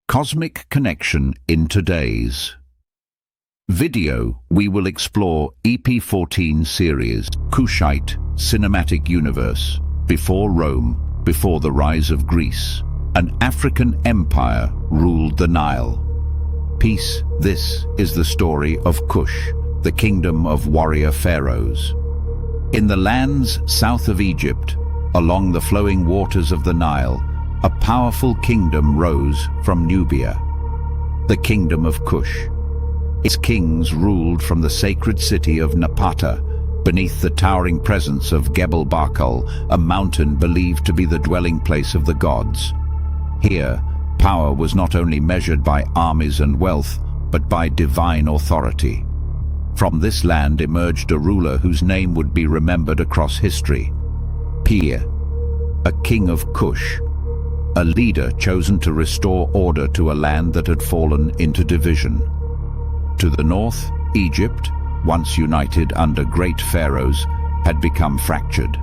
Cosmic Connection in today's video. We will explore EP14 series, Kushite Cinematic Universe, before Rome, before the rise of Greece. An African empire ruled the Nile. Peace. This is the story of Kush, the kingdom of warrior pharaohs. In the lands south of Egypt, along the flowing waters of the Nile, a powerful kingdom rose from Nubia, the Kingdom of Kush. Its kings ruled from the sacred city of Napata, beneath the towering presence of Gebel Barkal, a mountain believed to be the dwelling place of the gods. Here, power was not only measured by armies and wealth, but by divine authority. From this land emerged a ruler whose name would be remembered across history: Piye, a king of Kush, a leader chosen to restore order to a land that had fallen into division. To the north, Egypt, once united under great pharaohs, had become fractured.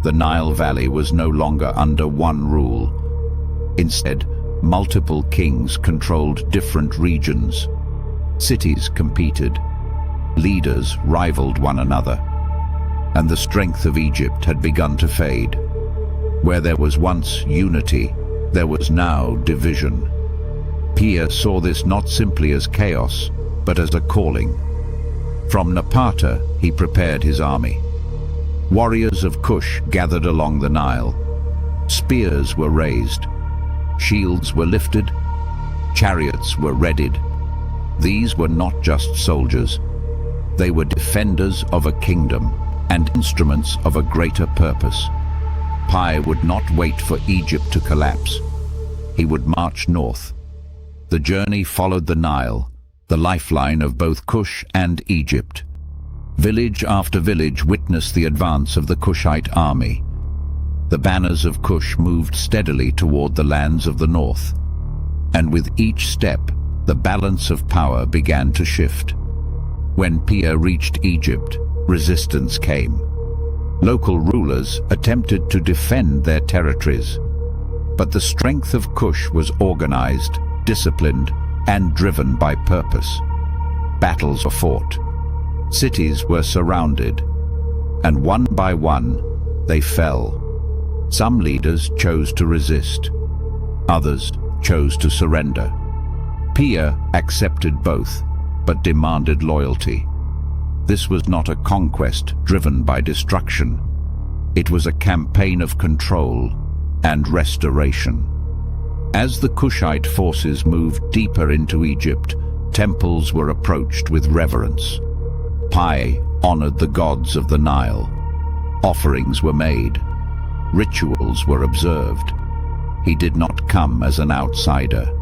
The Nile Valley was no longer under one rule. Instead, multiple kings controlled different regions. Cities competed, leaders rivaled one another, and the strength of Egypt had begun to fade. Where there was once unity, there was now division. Piye saw this not simply as chaos, but as a calling. From Napata, he prepared his army. Warriors of Kush gathered along the Nile. Spears were raised, shields were lifted, chariots were readied. These were not just soldiers. They were defenders of a kingdom and instruments of a greater purpose. Piye would not wait for Egypt to collapse. He would march north. The journey followed the Nile, the lifeline of both Kush and Egypt. Village after village witnessed the advance of the Kushite army. The banners of Kush moved steadily toward the lands of the north, and with each step, the balance of power began to shift. When Piye reached Egypt, resistance came. Local rulers attempted to defend their territories, but the strength of Kush was organized, disciplined, and driven by purpose. Battles were fought. Cities were surrounded, and one by one, they fell. Some leaders chose to resist. Others chose to surrender. Piye accepted both, but demanded loyalty. This was not a conquest driven by destruction. It was a campaign of control and restoration. As the Kushite forces moved deeper into Egypt, temples were approached with reverence. Piye honored the gods of the Nile. Offerings were made. Rituals were observed. He did not come as an outsider.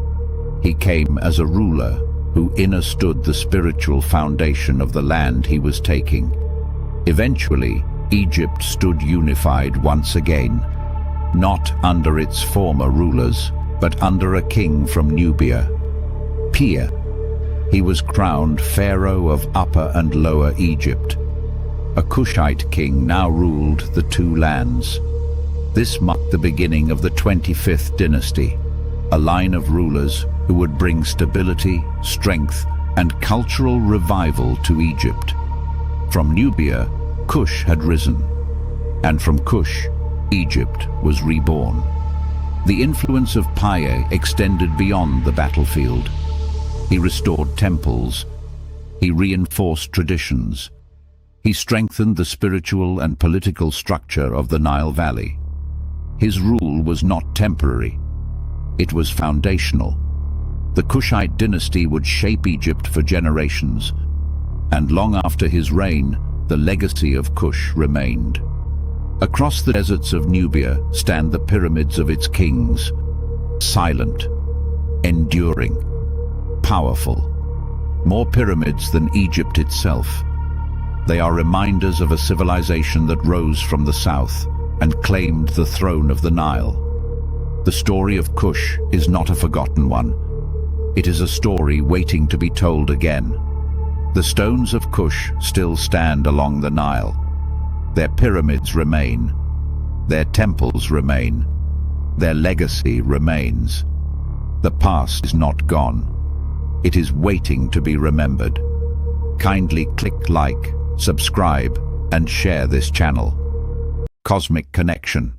He came as a ruler who understood the spiritual foundation of the land he was taking. Eventually, Egypt stood unified once again, not under its former rulers, but under a king from Nubia, Piye. He was crowned Pharaoh of Upper and Lower Egypt. A Kushite king now ruled the two lands. This marked the beginning of the 25th dynasty, a line of rulers who would bring stability, strength, and cultural revival to Egypt. From Nubia, Kush had risen, and from Kush, Egypt was reborn. The influence of Piye extended beyond the battlefield. He restored temples. He reinforced traditions. He strengthened the spiritual and political structure of the Nile Valley. His rule was not temporary. It was foundational. The Kushite dynasty would shape Egypt for generations, and long after his reign, the legacy of Kush remained. Across the deserts of Nubia stand the pyramids of its kings, silent, enduring, powerful. More pyramids than Egypt itself. They are reminders of a civilization that rose from the south and claimed the throne of the Nile. The story of Kush is not a forgotten one. It is a story waiting to be told again. The stones of Kush still stand along the Nile. Their pyramids remain. Their temples remain. Their legacy remains. The past is not gone. It is waiting to be remembered. Kindly click like, subscribe, and share this channel. Cosmic Connection.